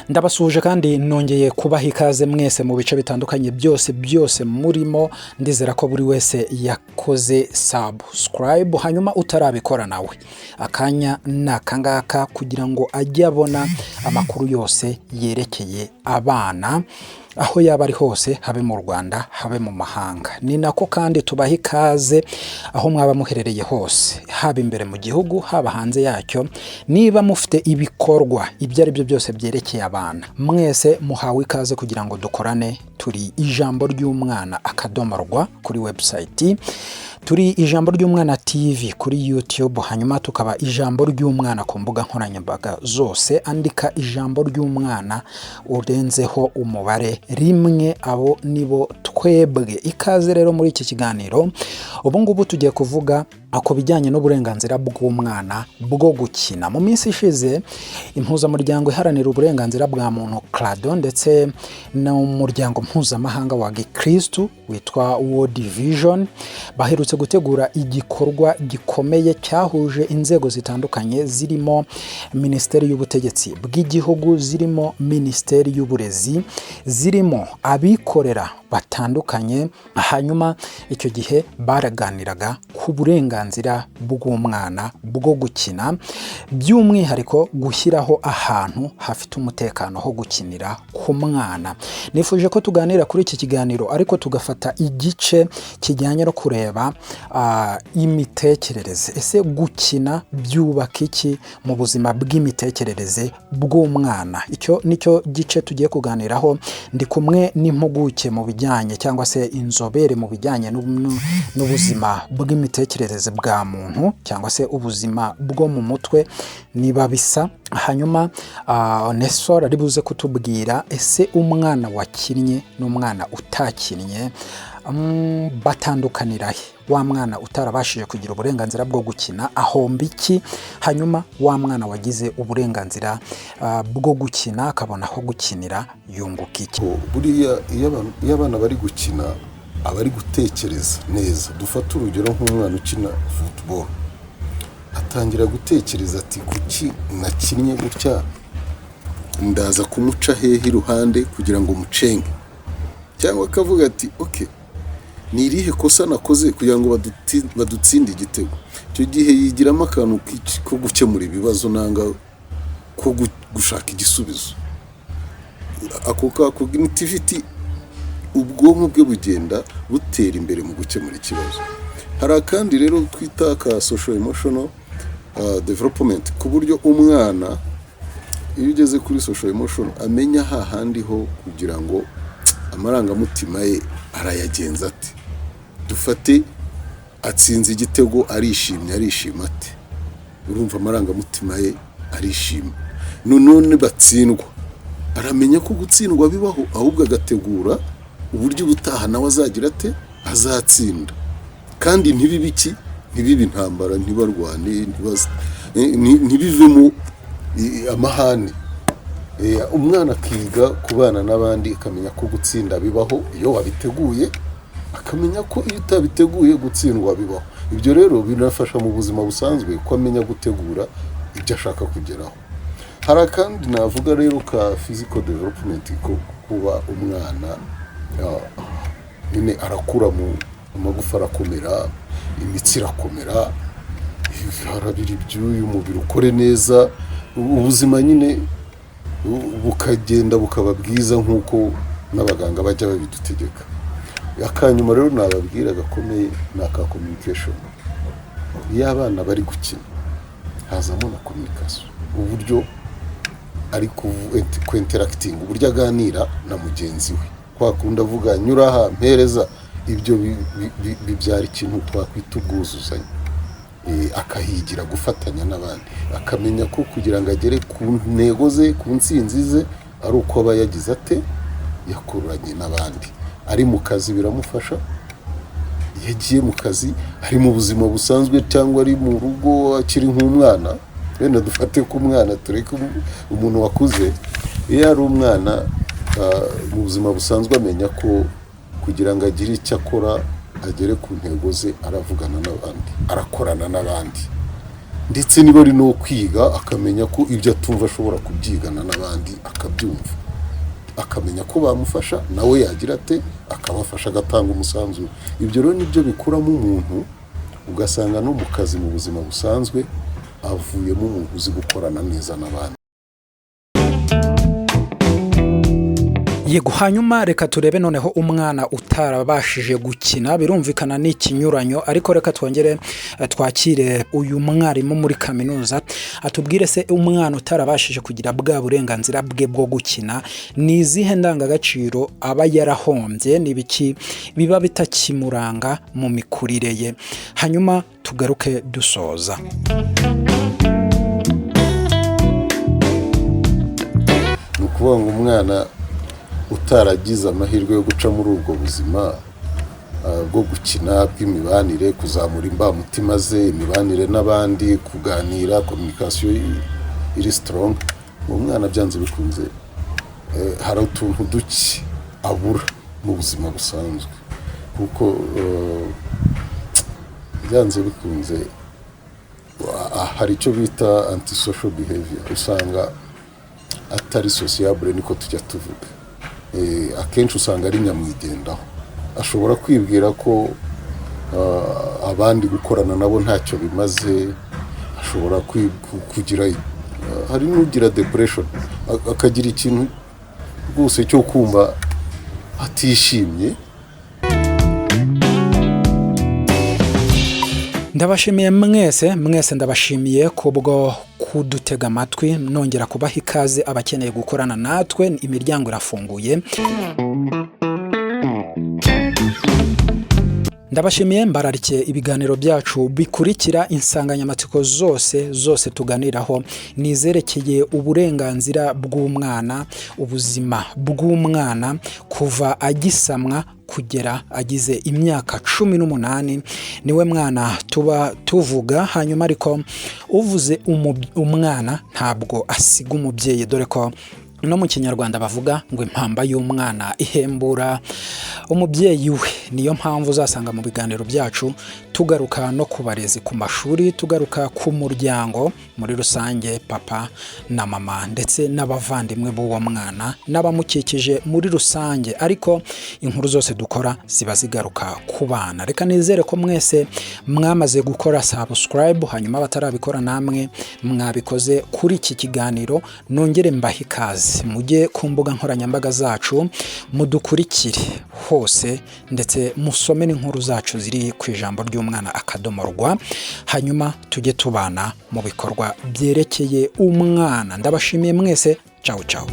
Ndabasuje kandi nongeye kubaha ikaze mwese mu bice bitandukanye byose murimo. Ndizera ko buri wese yakoze subscribe, hanyuma utarabikora nawe akanya nakangaka kugira ngo ajye abona amakuru yose yerekeye abana aho yaba ari hose, habe mu Rwanda habe mu mahanga. Ni nako kandi tubaha ikaze aho mwaba muherereye hose, haba imbere mu gihugu haba hanze yacyo. Niba mufite ibikorwa ibyo ari byo byose byerekeye abana, mwese muhawe ikaze kugira ngo dukorane. Turi Ijambo ry'Umwana akadomarwa kuri website, turi Ijambo ry'Umwana TV kuri YouTube, hanyuma tukaba Ijambo ry'Umwana ku mbuga nkoranyambaga zose. Andika Ijambo ry'Umwana urenzeho umubare rimwe, abo nibo twebwe. Ikaze rero muri iki kiganiro. Ubu ngubu tugiye kuvuga ako bijyanye n'uburenganzira bw'umwana bwo gukina. Mu minsi ishize impuzamuryango iharanira uburenganzira bwa muntu CRADO ndetse n'umuryango mpuzamahanga wa Gikristu witwa World Vision baherutse gutegura igikorwa gikomeye cyahuje inzego zitandukanye, zirimo Minisiteri y'Ubutegetsi bw'Igihugu, zirimo Minisiteri y'Uburezi, zirimo abikorera batandukanye. Hanyuma icyo gihe baraganiraga ku burenganzira bw'umwana bwo gukina, by'umwihariko gushyiraho ahantu hafite umutekano ho gukinira ku mwana. Nifuje ko tuganira kuri iki kiganiro, ariko tugafata igice kijyanye no kureba imitekerereze. Ese gukina byubaka iki mu buzima bw'imitekerereze bw'umwana? Icyo nicyo gice tugiye kuganiraho. Ndi kumwe n'impuguke mu bijyanye cyangwa se inzobere mu bijyanye n'ubuzima bw'imitekerereze bwa muntu cyangwa se ubuzima bwo mu mutwe, niba bisa. Hanyuma Nestor ari buze kutubwira ese umwana wakinnye n'umwana utakinnye batandukanira he? Wa mwana utarabashije kugira uburenganzira bwo gukina ahomba iki? Hanyuma wa mwana wagize uburenganzira bwo gukina akabona aho gukinira yunguka iki? Buriya iyo abana bari gukina abari gutekereza neza. Dufata urugero nk'umwana ukina football, atangira gutekereza ati kuki nakinnye gutya, ndaza kumuca hehe iruhande kugira ngo mucenge, cyangwa akavuga ati okay, ni irihe kosa nakoze kugira ngo badutsinde igitego. Icyo gihe yigiramo akantu ko gukemura ibibazo nanga ko gushaka igisubizo. Ako ka cognitivity, ubwonko bwe bugenda butera imbere mu gukemura ikibazo. Hari akandi rero twita ka social emotional development, ku buryo umwana iyo ugeze kuri social emotional amenya hahandi ho kugira ngo amarangamutima ye arayagenza ati. Dufate atsinze igitego arishimye, arishima ati, urumva amarangamutima ye arishima. None batsindwa aramenya ko gutsindwa bibaho, ahubwo agategura uburyo butaha nawe azagira ate, azatsinda. Kandi ntibibiki, ntibibe intambara, ntibarwane, ntibivemo amahane. Umwana akiga kubana n'abandi, akamenya ko gutsinda bibaho iyo wabiteguye, akamenya ko iyo utabiteguye gutsindwa bibaho. Ibyo rero binafasha mu buzima busanzwe ko amenya gutegura ibyo ashaka kugeraho. Hari akandi navuga rero ka physical development, ko kuba umwana nyine arakura, mu amagufa arakomera, imitsi irakomera, harabira ibyuya, umubiri ukore neza, ubuzima nyine bukagenda bukaba bwiza nk'uko n'abaganga bajya babidutegeka. Akanyuma rero nababwira gakomeye ni aka communication. Iyo abana bari gukina hazamo na communication, uburyo ari ku interacting, uburyo aganira na mugenzi we, kwa kundi avuga nyura aha mpereza. Ibyo bibyara ikintu twakwita ubwuzuzanye. Akahigira gufatanya n'abandi, akamenya ko kugira ngo agere ku ntego ze, ku ntsinzi ze, ari uko aba yagize ate, yakuranye n'abandi. Ari mu kazi biramufasha, yagiye mu kazi, ari mu buzima busanzwe cyangwa ari mu rugo akiri nk'umwana. Wenda dufate ko umwana, tureke umuntu wakuze, iyo ari umwana mu buzima busanzwe amenya ko kugira ngo agire icyo akora, agere ku ntego ze, aravugana n'abandi, arakorana n'abandi. ndetse niba ari no kwiga akamenya ko ibyo atumva ashobora kubyigana n'abandi akabyumva, akamenya ko bamufasha nawe yagira ate akabafasha agatanga umusanzu. Ibyo rero nibyo bikuramo umuntu, ugasanga no mu kazi mu buzima busanzwe avuyemo umuntu uzi gukorana neza n'abandi. Yego, hanyuma reka turebe noneho umwana utarabashije gukina. Birumvikana ni ikinyuranyo, ariko reka twongere twakire uyu mwarimu muri kaminuza atubwire se umwana utarabashije kugira bwa burenganzira bwe bwo gukina ni izihe ndangagaciro aba yarahombye, n'ibiki biba bitakimuranga mu mikurire ye. Hanyuma tugaruke dusoza. Ni ukuvuga ngo umwana utaragize amahirwe yo guca muri ubwo buzima bwo gukina, bw'imibanire, kuzamura imbamutima ze, imibanire n'abandi, kuganira, communication iri strong, uwo mwana byanze bikunze hari utuntu duke abura mu buzima busanzwe, kuko byanze bikunze hari icyo bita antisocial behavior, usanga atari sociable, niko tujya tuvuga. Akenshi usanga ari nyamwigendaho, ashobora kwibwira ko abandi gukorana nabo ntacyo bimaze, ashobora kugira hari n'ugira depression, akagira ikintu rwose cyo kumva atishimye. Ndabashimiye mwese ndabashimiye kubwo kudutega amatwi, nongera kubaha ikaze abakeneye gukorana natwe, imiryango irafunguye. Ndabashimiye, mbararikiye ibiganiro byacu bikurikira. Insanganyamatsiko zose tuganiraho nizerekeye uburenganzira bw'umwana, ubuzima bw'umwana kuva agisamwa kugera agize imyaka 18 niwe mwana tuba tuvuga. Hanyuma ariko uvuze umwana ntabwo asiga umubyeyi, dore ko no mu Kinyarwanda bavuga ngo impamba y'umwana ihembura umubyeyi we. Niyo mpamvu uzasanga mu biganiro byacu tugaruka no ku barezi ku mashuri, tugaruka ku muryango muri rusange, papa na mama ndetse n'abavandimwe b'uwo mwana n'abamukikije muri rusange, ariko inkuru zose dukora ziba zigaruka ku bana. Reka nizere ko mwese mwamaze gukora subscribe, hanyuma batarabikora namwe mwabikoze kuri iki kiganiro. Nongere mbahe ikaze, mujye ku mbuga nkoranyambaga zacu, mudukurikire hose ndetse musome n'inkuru zacu ziri ku ijambo ry'umwana _rwa, hanyuma tujye tubana mu bikorwa byerekeye umwana. Ndabashimiye mwese, ciao ciao.